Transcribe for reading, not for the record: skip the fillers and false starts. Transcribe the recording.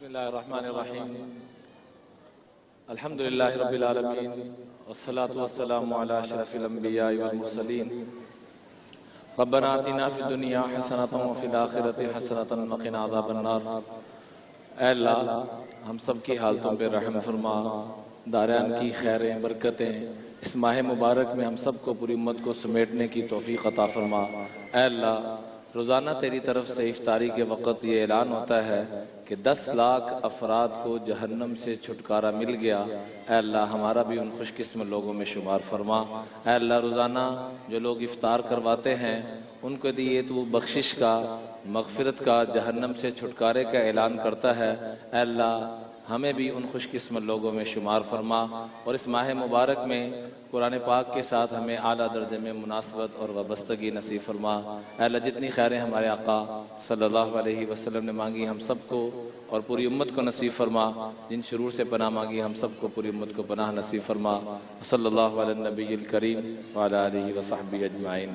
بسم اللہ الرحمن الرحیم الحمدللہ رب العالمین والصلاة والسلام علی اشرف الانبیاء والمرسلین ربنا آتنا فی الدنیا حسنۃ وفی الآخرۃ حسنۃ وقنا عذاب النار۔ اے اللہ ہم سب کی حالتوں پہ رحم فرما، دارین کی خیریں برکتیں اس ماہ مبارک میں ہم سب کو پوری امت کو سمیٹنے کی توفیق عطا فرما۔ اے اللہ روزانہ تیری طرف سے افطاری کے وقت یہ اعلان ہوتا ہے کہ 10 لاکھ افراد کو جہنم سے چھٹکارا مل گیا۔ اے اللہ ہمارا بھی ان خوش قسم لوگوں میں شمار فرما۔ اے اللہ روزانہ جو لوگ افطار کرواتے ہیں ان کو دیے تو بخشش کا، مغفرت کا، جہنم سے چھٹکارے کا اعلان کرتا ہے۔ اے اللہ ہمیں بھی ان خوش قسم لوگوں میں شمار فرما، اور اس ماہ مبارک میں قرآن پاک کے ساتھ ہمیں اعلیٰ درجے میں مناسبت اور وابستگی نصیب فرما۔ اے اللہ جتنی خیریں ہمارے آقا صلی اللہ علیہ وسلم نے مانگی ہم سب کو اور پوری امت کو نصیب فرما، جن شرور سے پناہ مانگی ہم سب کو پوری امت کو پناہ نصیب فرما۔ صلی اللہ علیہ النبی الکریم وعلی آلہ وصحبہ اجمعین۔